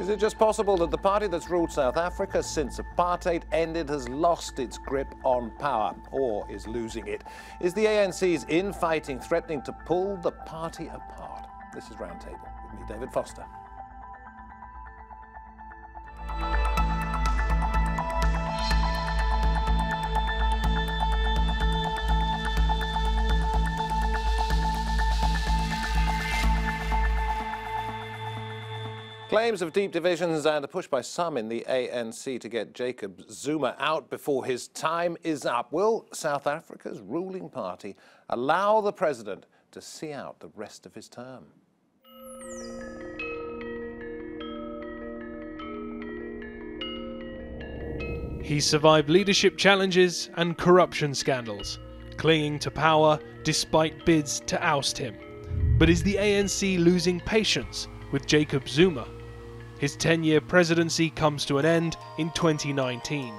Is it just possible that the party that's ruled South Africa since apartheid ended has lost its grip on power, or is losing it? Is the ANC's infighting threatening to pull the party apart? This is Roundtable with me, David Foster. Claims of deep divisions and a push by some in the ANC to get Jacob Zuma out before his time is up. Will South Africa's ruling party allow the president to see out the rest of his term? He survived leadership challenges and corruption scandals, clinging to power despite bids to oust him. But is the ANC losing patience with Jacob Zuma? His 10-year presidency comes to an end in 2019.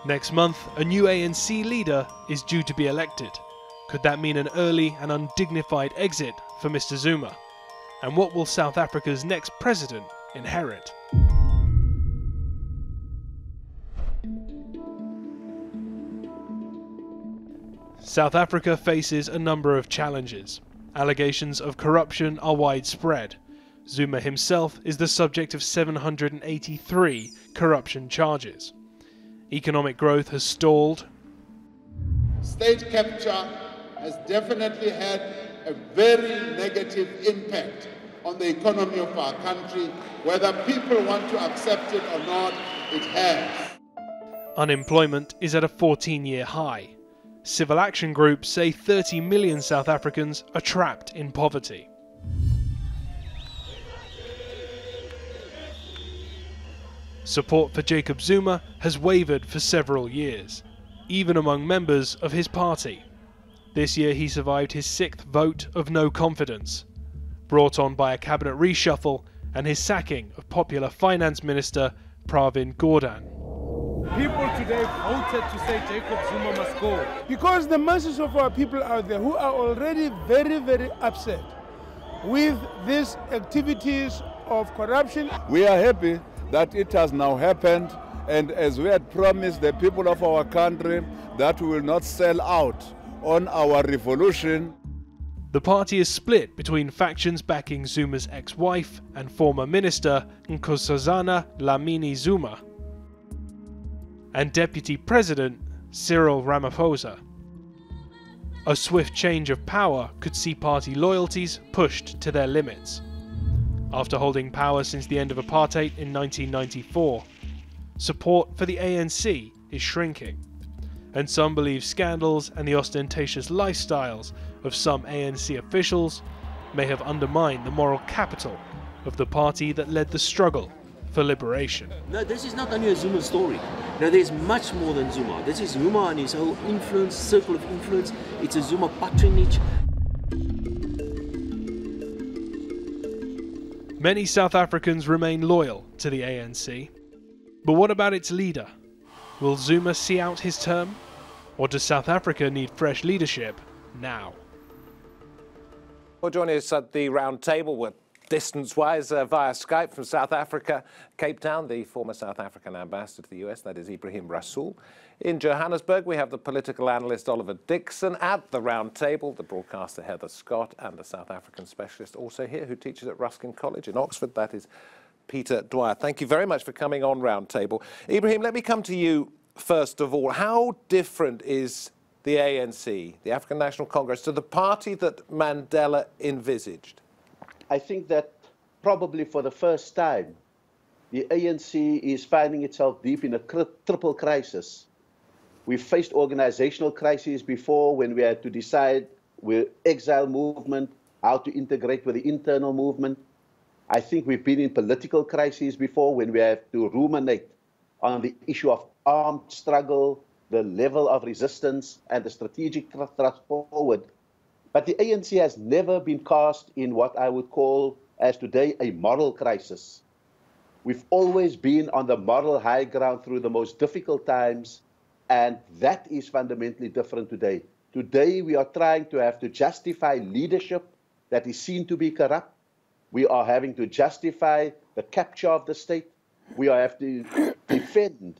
Next month, a new ANC leader is due to be elected. Could that mean an early and undignified exit for Mr. Zuma? And what will South Africa's next president inherit? South Africa faces a number of challenges. Allegations of corruption are widespread. Zuma himself is the subject of 783 corruption charges. Economic growth has stalled. State capture has definitely had a very negative impact on the economy of our country. Whether people want to accept it or not, it has. Unemployment is at a 14-year high. Civil action groups say 30 million South Africans are trapped in poverty. Support for Jacob Zuma has wavered for several years, even among members of his party. This year he survived his 6th vote of no confidence, brought on by a cabinet reshuffle and his sacking of popular finance minister Pravin Gordhan. People today voted to say Jacob Zuma must go. Because the masses of our people out there who are already very, very upset with these activities of corruption. We are happy that it has now happened, and as we had promised the people of our country that we will not sell out on our revolution. The party is split between factions backing Zuma's ex-wife and former minister Nkosazana Dlamini Zuma and Deputy President Cyril Ramaphosa. A swift change of power could see party loyalties pushed to their limits. After holding power since the end of apartheid in 1994, support for the ANC is shrinking, and some believe scandals and the ostentatious lifestyles of some ANC officials may have undermined the moral capital of the party that led the struggle for liberation. No, this is not only a Zuma story. No, there's much more than Zuma. This is Zuma and his whole influence, circle of influence. It's a Zuma patronage. Many South Africans remain loyal to the ANC. But what about its leader? Will Zuma see out his term? Or does South Africa need fresh leadership now? Well, joining us at the round table, we're distance-wise via Skype from South Africa, Cape Town, the former South African ambassador to the US, that is Ebrahim Rasool. In Johannesburg, we have the political analyst Oliver Dickson. At the round table, the broadcaster Heather Scott, and the South African specialist also here who teaches at Ruskin College in Oxford, that is Peter Dwyer. Thank you very much for coming on round table. Ebrahim, let me come to you first of all. How different is the ANC, the African National Congress, to the party that Mandela envisaged? I think that probably for the first time, the ANC is finding itself deep in a triple crisis. We've faced organizational crises before when we had to decide with exile movement, how to integrate with the internal movement. I think we've been in political crises before when we have to ruminate on the issue of armed struggle, the level of resistance, and the strategic thrust forward. But the ANC has never been cast in what I would call, as today, a moral crisis. We've always been on the moral high ground through the most difficult times, and that is fundamentally different today. Today, we are trying to have to justify leadership that is seen to be corrupt. We are having to justify the capture of the state. We have to defend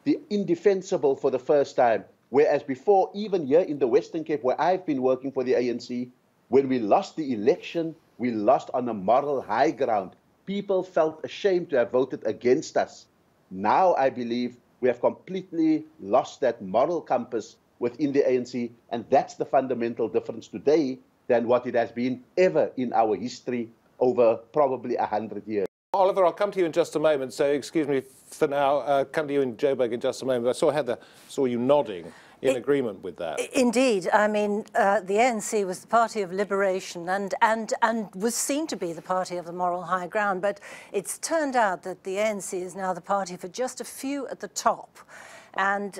the indefensible for the first time. Whereas before, even here in the Western Cape, where I've been working for the ANC, when we lost the election, we lost on a moral high ground. People felt ashamed to have voted against us. Now I believe we have completely lost that moral compass within the ANC, and that's the fundamental difference today than what it has been ever in our history over probably 100 years. Oliver, I'll come to you in just a moment, so excuse me for now. Come to you in Joburg in just a moment. I saw Heather, saw you nodding in agreement with that. Indeed. I mean, the ANC was the party of liberation and was seen to be the party of the moral high ground, but it's turned out that the ANC is now the party for just a few at the top. And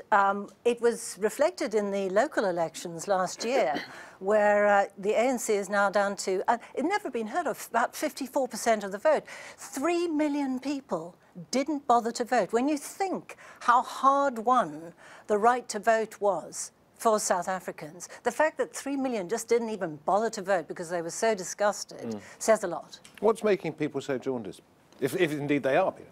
it was reflected in the local elections last year, where the ANC is now down to, it's never been heard of, about 54% of the vote. 3 million people didn't bother to vote. When you think how hard won the right to vote was for South Africans, the fact that 3 million just didn't even bother to vote because they were so disgusted says a lot. What's making people so jaundiced, if indeed they are, Peter?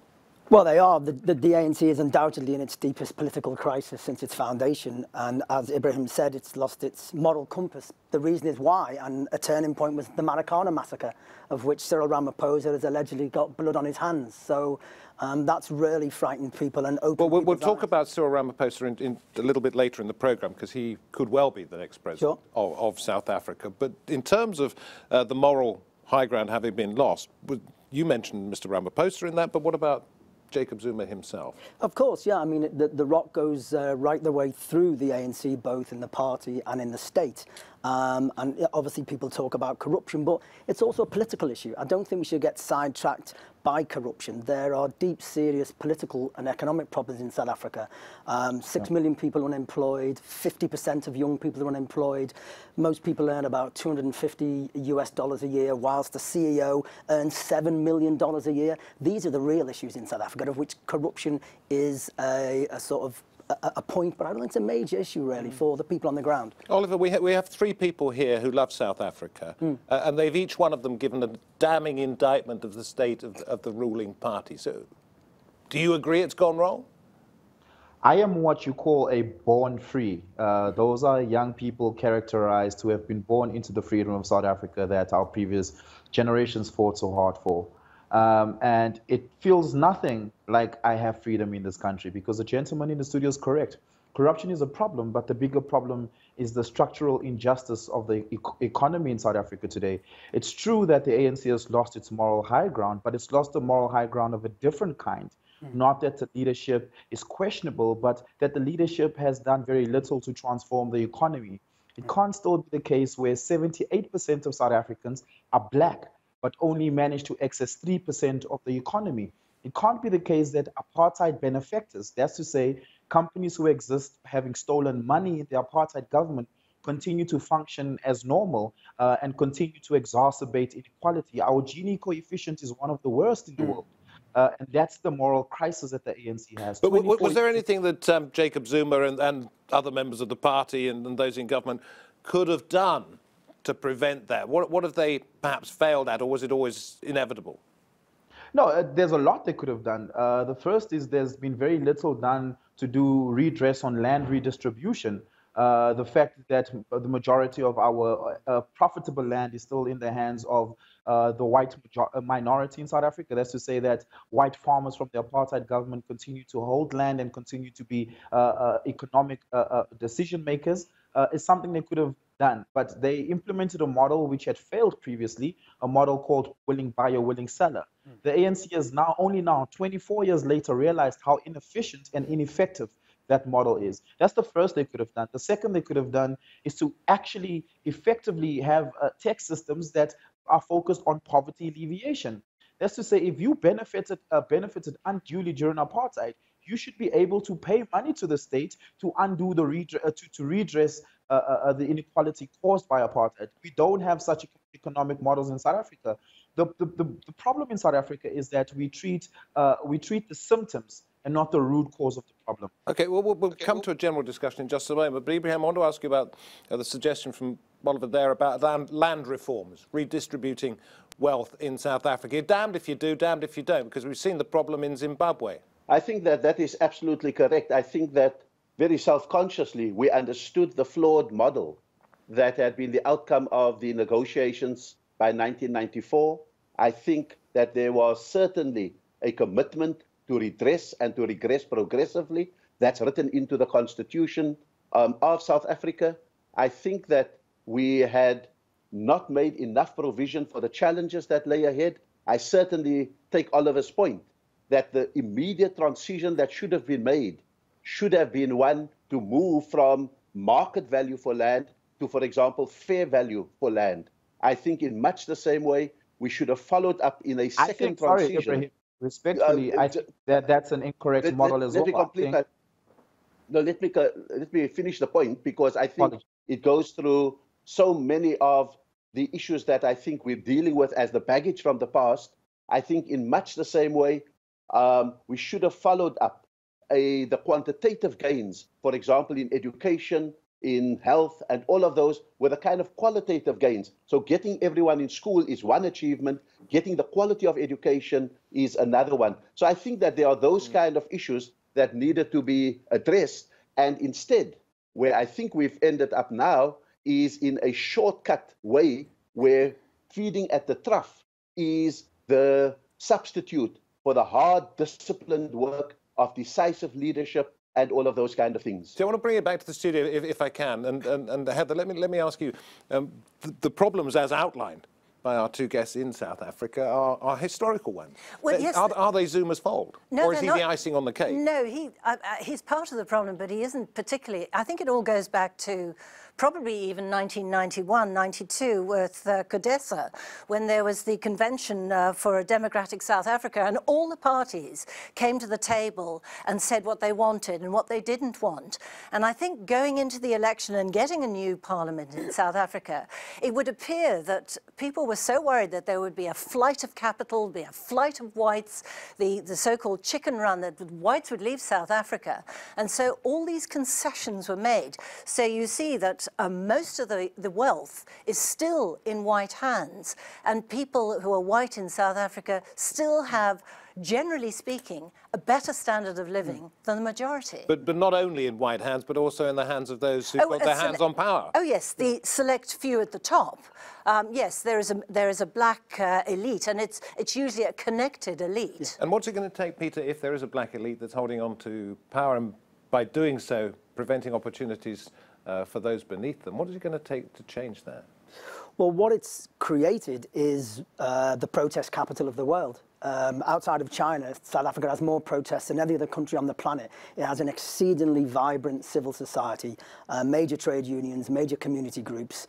Well, they are. The ANC is undoubtedly in its deepest political crisis since its foundation. And as Ebrahim said, it's lost its moral compass. The reason is why, and a turning point was the Marikana massacre, of which Cyril Ramaphosa has allegedly got blood on his hands. So that's really frightened people and opened Well, we'll talk about Cyril Ramaphosa in a little bit later in the programme, because he could well be the next president of South Africa. But in terms of the moral high ground having been lost, you mentioned Mr. Ramaphosa in that, but what about Jacob Zuma himself? Of course, yeah. I mean, the rot goes right the way through the ANC, both in the party and in the state. And obviously people talk about corruption, but it's also a political issue. I don't think we should get sidetracked by corruption. There are deep, serious political and economic problems in South Africa. 6 million people unemployed, 50% of young people are unemployed. Most people earn about $250 a year, whilst the CEO earns $7 million a year. These are the real issues in South Africa, of which corruption is a sort of a point, but I don't think it's a major issue, really, for the people on the ground. Oliver, we have three people here who love South Africa, and they've each one of them given a damning indictment of the state of the ruling party. So, do you agree it's gone wrong? I am what you call a born free. Those are young people characterized who have been born into the freedom of South Africa that our previous generations fought so hard for. And it feels nothing like I have freedom in this country, because the gentleman in the studio is correct. Corruption is a problem, but the bigger problem is the structural injustice of the economy in South Africa today. It's true that the ANC has lost its moral high ground, but it's lost the moral high ground of a different kind. Not that the leadership is questionable, but that the leadership has done very little to transform the economy. It can't still be the case where 78% of South Africans are black, but only manage to access 3% of the economy. It can't be the case that apartheid benefactors, that's to say, companies who exist having stolen money in the apartheid government, continue to function as normal and continue to exacerbate inequality. Our Gini coefficient is one of the worst in the world. And that's the moral crisis that the ANC has. But was there anything that Jacob Zuma and other members of the party and those in government could have done to prevent that? What have they perhaps failed at, or was it always inevitable? No, there's a lot they could have done. The first is there's been very little done to do redress on land redistribution. The fact that the majority of our profitable land is still in the hands of the white minority in South Africa. That's to say that white farmers from the apartheid government continue to hold land and continue to be economic decision makers, is something they could have done. But they implemented a model which had failed previously, a model called willing buyer, willing seller. The ANC has only now, 24 years later, realized how inefficient and ineffective that model is. That's the first they could have done. The second they could have done is to actually effectively have tax systems that are focused on poverty alleviation. That's to say, if you benefited unduly during apartheid, you should be able to pay money to the state to undo the redress the inequality caused by apartheid. We don't have such economic models in South Africa. The problem in South Africa is that we treat the symptoms and not the root cause of the problem. Okay, well, we'll come to a general discussion in just a moment. But Ebrahim, I want to ask you about the suggestion from Oliver, there about land reforms, redistributing wealth in South Africa. You're damned if you do, damned if you don't, because we've seen the problem in Zimbabwe. I think that that is absolutely correct. I think that very self-consciously we understood the flawed model that had been the outcome of the negotiations by 1994. I think that there was certainly a commitment to redress and to regress progressively. That's written into the constitution of South Africa. I think that we had not made enough provision for the challenges that lay ahead. I certainly take Oliver's point that the immediate transition that should have been made should have been one to move from market value for land to, for example, fair value for land. I think in much the same way, we should have followed up in a second transition. Sorry, Ebrahim, respectfully, I think that's an incorrect model as well. Let me finish the point, because I think it goes through so many of the issues that I think we're dealing with as the baggage from the past. I think in much the same way, we should have followed up the quantitative gains, for example, in education, in health, and all of those with a kind of qualitative gains. So getting everyone in school is one achievement, getting the quality of education is another one. So I think that there are those kind of issues that needed to be addressed. And instead, where I think we've ended up now is in a shortcut way where feeding at the trough is the substitute for the hard, disciplined work of decisive leadership and all of those kind of things. So I want to bring it back to the studio if I can. And Heather, let me ask you, the problems as outlined by our two guests in South Africa are historical ones. Well, yes, are they Zuma's fault? No, or is he the icing on the cake? No, he's part of the problem, but he isn't particularly. I think it all goes back to probably even 1991, 92 with CODESA, when there was the convention for a democratic South Africa, and all the parties came to the table and said what they wanted and what they didn't want. And I think going into the election and getting a new parliament in South Africa, it would appear that people were so worried that there would be a flight of capital, be a flight of whites, the so-called chicken run, that whites would leave South Africa. And so all these concessions were made. So you see that most of the wealth is still in white hands, and people who are white in South Africa still have, generally speaking, a better standard of living than the majority. But not only in white hands, but also in the hands of those who've got their hands on power. Oh yes, the select few at the top. Yes, there is a black elite, and it's usually a connected elite. Yes. And what's it going to take, Peter, if there is a black elite that's holding on to power and by doing so preventing opportunities for those beneath them? What is it going to take to change that? Well, what it's created is the protest capital of the world. Outside of China, South Africa has more protests than any other country on the planet. It has an exceedingly vibrant civil society, major trade unions, major community groups.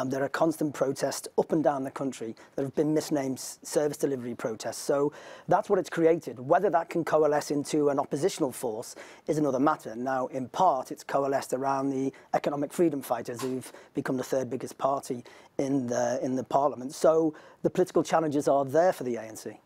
There are constant protests up and down the country. There have been misnamed service delivery protests. So that's what it's created. Whether that can coalesce into an oppositional force is another matter. Now, in part, it's coalesced around the economic freedom fighters who've become the third biggest party in the parliament. So the political challenges are there for the ANC.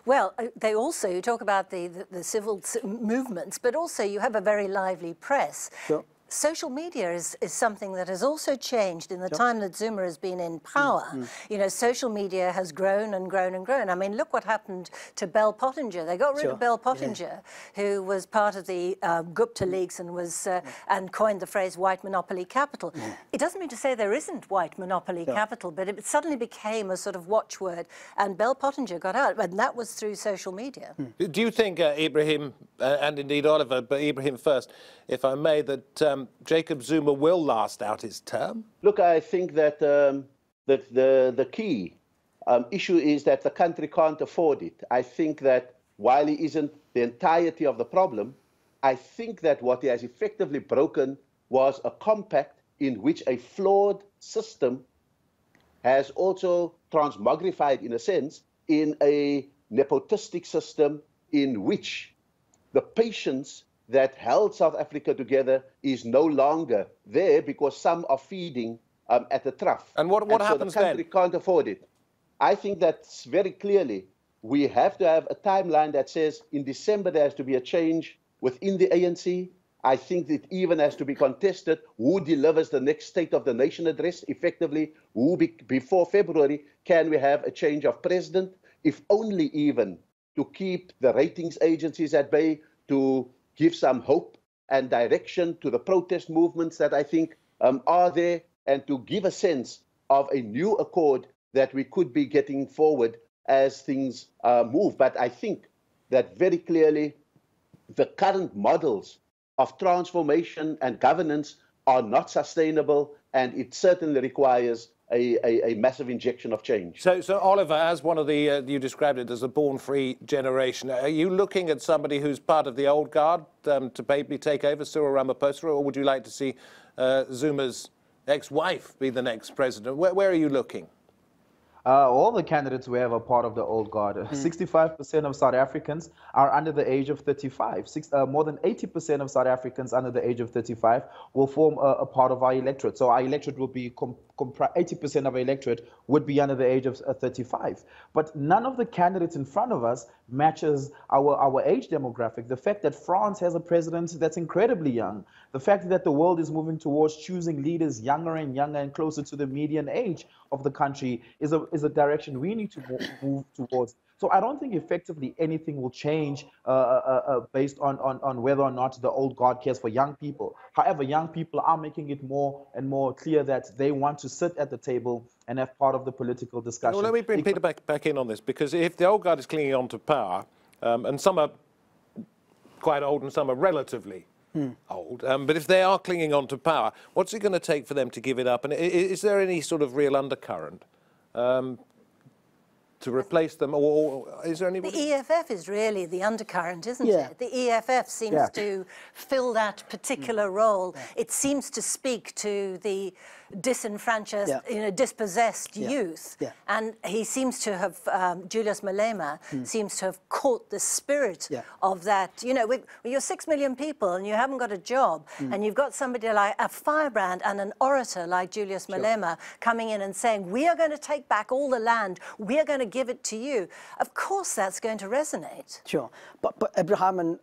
Well, they also, you talk about the civil movements, but also you have a very lively press. Sure. Social media is something that has also changed in the time that Zuma has been in power. You know, social media has grown and grown and grown. I mean, look what happened to Bell Pottinger. They got rid of Bell Pottinger, who was part of the Gupta leaks and was and coined the phrase white monopoly capital. It doesn't mean to say there isn't white monopoly capital, but it suddenly became a sort of watchword, and Bell Pottinger got out, and that was through social media. Do you think, Ebrahim, and indeed Oliver, but Ebrahim first, if I may, that Jacob Zuma will last out his term? Look, I think that the key issue is that the country can't afford it. I think that while he isn't the entirety of the problem, I think that what he has effectively broken was a compact in which a flawed system has also transmogrified, in a sense, in a nepotistic system in which the patience that held South Africa together is no longer there because some are feeding at the trough. And what happens then? So the country can't afford it. I think that's very clearly, we have to have a timeline that says in December there has to be a change within the ANC. I think it even has to be contested who delivers the next State of the Nation address effectively, before February, can we have a change of president, if only even to keep the ratings agencies at bay, to give some hope and direction to the protest movements that I think are there, and to give a sense of a new accord that we could be getting forward as things move. But I think that very clearly the current models of transformation and governance are not sustainable, and it certainly requires a massive injection of change. So Oliver, as one of the, you described it as a born-free generation, are you looking at somebody who's part of the old guard to maybe take over, Cyril Ramaphosa, or would you like to see Zuma's ex-wife be the next president? Where are you looking? All the candidates we have are part of the old guard. 65% of South Africans are under the age of 35. More than 80% of South Africans under the age of 35 will form a part of our electorate. So our electorate will be 80% of our electorate would be under the age of 35. But none of the candidates in front of us matches our age demographic. The fact that France has a president that's incredibly young, the fact that the world is moving towards choosing leaders younger and younger and closer to the median age of the country is a direction we need to move towards. So I don't think effectively anything will change based on whether or not the old guard cares for young people. However, young people are making it more and more clear that they want to sit at the table and have part of the political discussion. Well, let me bring Peter back in on this, because if the old guard is clinging on to power, and some are quite old and some are relatively old, but if they are clinging on to power, what's it going to take for them to give it up? And is there any sort of real undercurrent to replace them, or is there anybody? The EFF is really the undercurrent, isn't it? The EFF seems to fill that particular role. It seems to speak to the disenfranchised, dispossessed youth. And he seems to have, Julius Malema seems to have caught the spirit of that. You know, you're 6 million people and you haven't got a job, and you've got somebody like a firebrand and an orator like Julius Malema coming in and saying, we are going to take back all the land, we are going to give it to you. Of course that's going to resonate. Sure. But Ebrahim and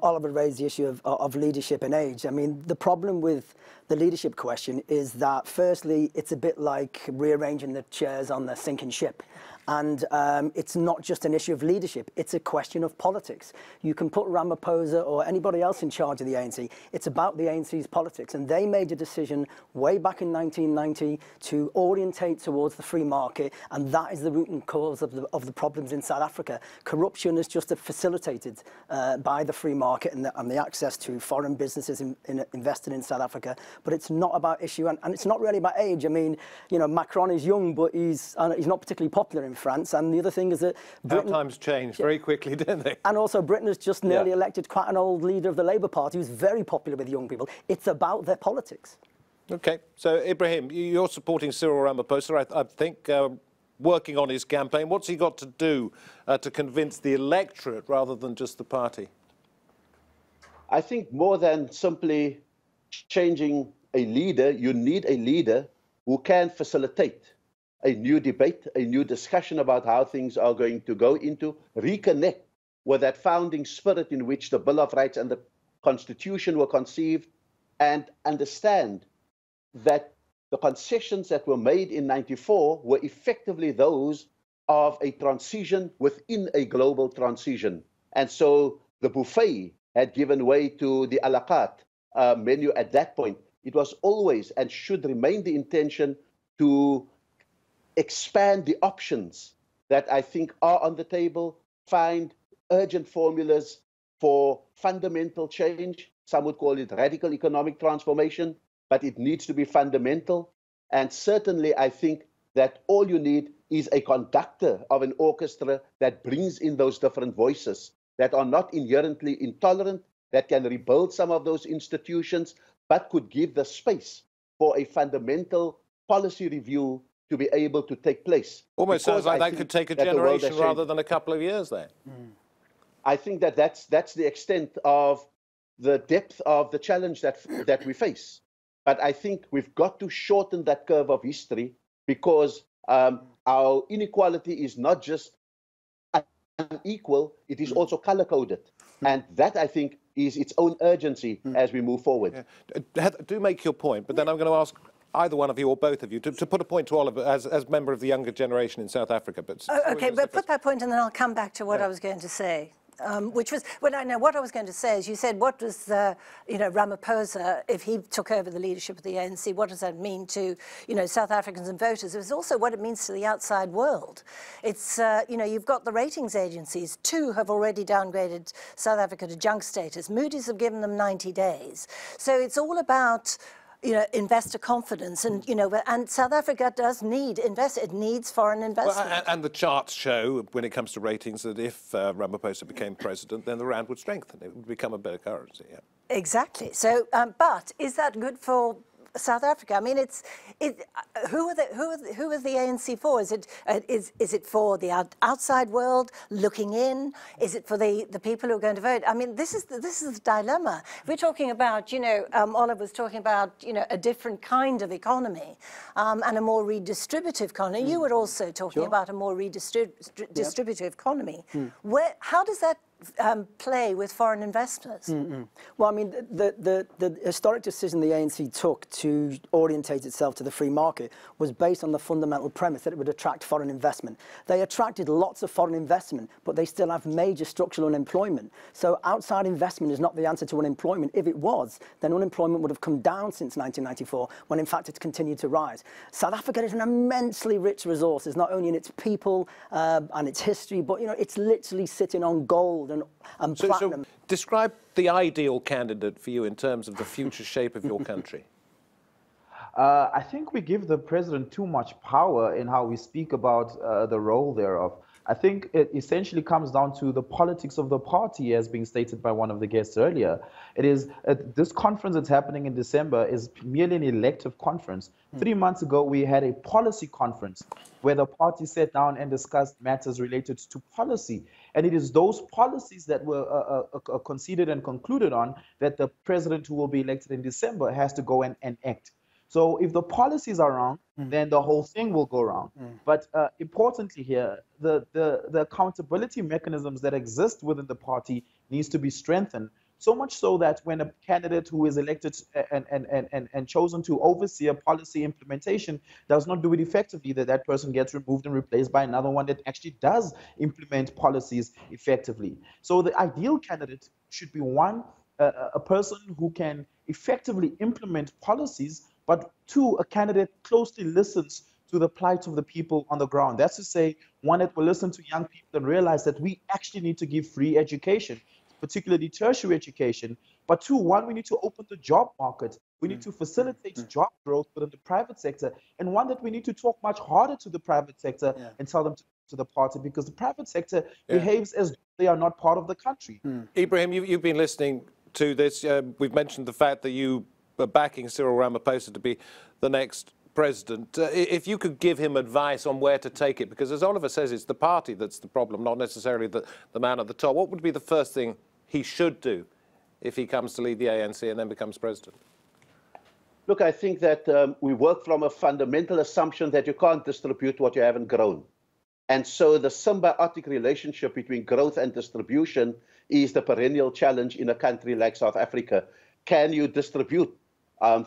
Oliver raised the issue of leadership and age. I mean, the problem with the leadership question is that, firstly, it's a bit like rearranging the chairs on the sinking ship. And it's not just an issue of leadership, it's a question of politics. You can put Ramaphosa or anybody else in charge of the ANC. It's about the ANC's politics. And they made a decision way back in 1990 to orientate towards the free market. And that is the root and cause of the problems in South Africa. Corruption is just facilitated by the free market and the access to foreign businesses invested in South Africa. But it's not about issue, and it's not really about age. I mean, you know, Macron is young, but he's not particularly popular in France. And the other thing is that Britain, times changed very quickly, didn't they? And also Britain has just nearly elected quite an old leader of the Labour Party who's very popular with young people. It's about their politics. Okay, so Ebrahim, you're supporting Cyril Ramaphosa, I think, working on his campaign. What's he got to do to convince the electorate rather than just the party? I think more than simply changing a leader, you need a leader who can facilitate a new debate, a new discussion about how things are going to go into, reconnect with that founding spirit in which the Bill of Rights and the Constitution were conceived, and understand that the concessions that were made in '94 were effectively those of a transition within a global transition. And so the buffet had given way to the a la carte menu at that point. It was always and should remain the intention to expand the options that I think are on the table, find urgent formulas for fundamental change. Some would call it radical economic transformation, but it needs to be fundamental. And certainly I think that all you need is a conductor of an orchestra that brings in those different voices that are not inherently intolerant, that can rebuild some of those institutions, but could give the space for a fundamental policy review to be able to take place. Almost sounds like that could take a generation rather than a couple of years there. I think that that's the extent of the depth of the challenge that we face. But I think we've got to shorten that curve of history, because our inequality is not just unequal, it is also color-coded. And that, I think, is its own urgency as we move forward. Yeah. Do make your point, but then I'm going to ask either one of you or both of you to put a point to Oliver as member of the younger generation in South Africa. But okay, but put that point and then I'll come back to what I was going to say. Which was, well, I know what I was going to say is, you said, what does, Ramaphosa, if he took over the leadership of the ANC, what does that mean to, South Africans and voters? It was also what it means to the outside world. It's, you've got the ratings agencies. 2 have already downgraded South Africa to junk status. Moody's have given them 90 days. So it's all about investor confidence, and and South Africa does need it needs foreign investment. Well, and the charts show, when it comes to ratings, that if Ramaphosa became president, then the rand would strengthen. It would become a better currency. Yeah. Exactly. So, but is that good for South Africa? I mean, who are the ANC for? Is it for the outside world looking in? Is it for the people who are going to vote? I mean, this is the dilemma. We're talking about, Oliver was talking about, a different kind of economy and a more redistributive economy. You were also talking about a more redistributive economy. How does that play with foreign investors? Well, I mean, the historic decision the ANC took to orientate itself to the free market was based on the fundamental premise that it would attract foreign investment. They attracted lots of foreign investment, but they still have major structural unemployment. So outside investment is not the answer to unemployment. If it was, then unemployment would have come down since 1994, when in fact it's continued to rise. South Africa is an immensely rich resource. It's not only in its people and its history, but it's literally sitting on gold and platinum. So describe the ideal candidate for you in terms of the future shape of your country. I think we give the president too much power in how we speak about the role thereof. I think it essentially comes down to the politics of the party, as being stated by one of the guests earlier. It is this conference that's happening in December is merely an elective conference. 3 months ago, we had a policy conference where the party sat down and discussed matters related to policy. And it is those policies that were conceded and concluded on that the president who will be elected in December has to go and act. So if the policies are wrong, then the whole thing will go wrong. But importantly here, the accountability mechanisms that exist within the party needs to be strengthened. So much so that when a candidate who is elected and chosen to oversee a policy implementation does not do it effectively, that person gets removed and replaced by another one that actually does implement policies effectively. So the ideal candidate should be a person who can effectively implement policies, but 2, a candidate closely listens to the plight of the people on the ground. That's to say, one that will listen to young people and realize that we actually need to give free education, particularly tertiary education. But 2, we need to open the job market. We need to facilitate job growth within the private sector. And one that we need to talk much harder to the private sector and tell them to the party, because the private sector behaves as though they are not part of the country. Ebrahim, you've been listening to this. We've mentioned the fact that you are backing Cyril Ramaphosa to be the next president. If you could give him advice on where to take it, because as Oliver says, it's the party that's the problem, not necessarily the man at the top. What would be the first thing he should do if he comes to lead the ANC and then becomes president? Look, I think that we work from a fundamental assumption that you can't distribute what you haven't grown. And so the symbiotic relationship between growth and distribution is the perennial challenge in a country like South Africa. Can you distribute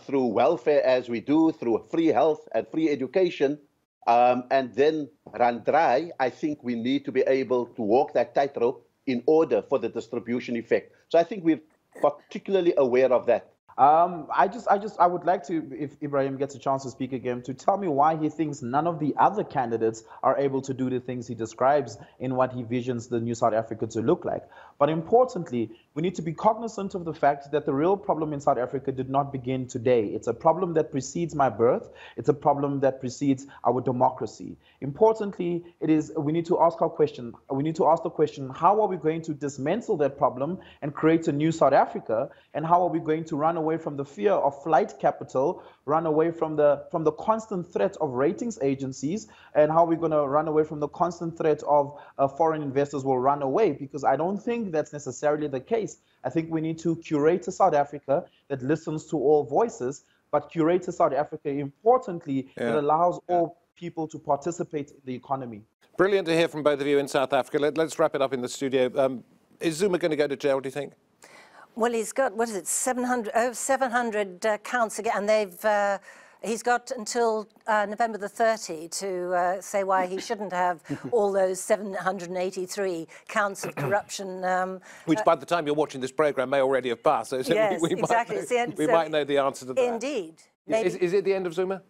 through welfare, as we do, through free health and free education, and then run dry? I think we need to be able to walk that tightrope in order for the distribution effect. So I think we're particularly aware of that. I would like to, if Ebrahim gets a chance to speak again, to tell me why he thinks none of the other candidates are able to do the things he describes in what he visions the new South Africa to look like. But importantly, we need to be cognizant of the fact that the real problem in South Africa did not begin today. It's a problem that precedes my birth. It's a problem that precedes our democracy. Importantly, we need to ask the question, how are we going to dismantle that problem and create a new South Africa? And how are we going to run away from the fear of flight capital, run away from the constant threat of ratings agencies, and how are we going to run away from the constant threat of foreign investors will run away? Because I don't think that's necessarily the case. I think we need to curate a South Africa that listens to all voices, but curate a South Africa, importantly, that allows all people to participate in the economy. Brilliant to hear from both of you in South Africa. Let's wrap it up in the studio. Is Zuma going to go to jail, do you think? Well, he's got, what is it, 700 counts again, and they've, he's got until November the 30 to say why he shouldn't have all those 783 counts of corruption. Which, by the time you're watching this programme, may already have passed. So yes, exactly. We might know the answer to that. Indeed. Is it the end of Zuma?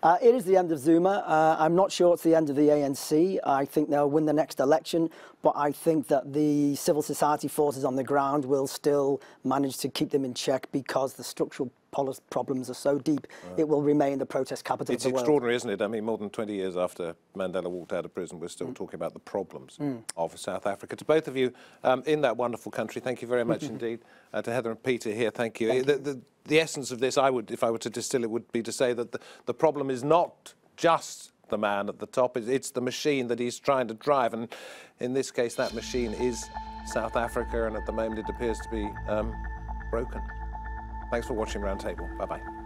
It is the end of Zuma. I'm not sure it's the end of the ANC. I think they'll win the next election, but I think that the civil society forces on the ground will still manage to keep them in check because the structural problems are so deep, it will remain the protest capital of the world. It's extraordinary, isn't it? I mean, more than 20 years after Mandela walked out of prison, we're still talking about the problems of South Africa. To both of you in that wonderful country, thank you very much indeed. To Heather and Peter here, thank you. The essence of this, if I were to distill it, would be to say that the problem is not just the man at the top, it's the machine that he's trying to drive. And in this case, that machine is South Africa, and at the moment it appears to be broken. Thanks for watching Roundtable. Bye-bye.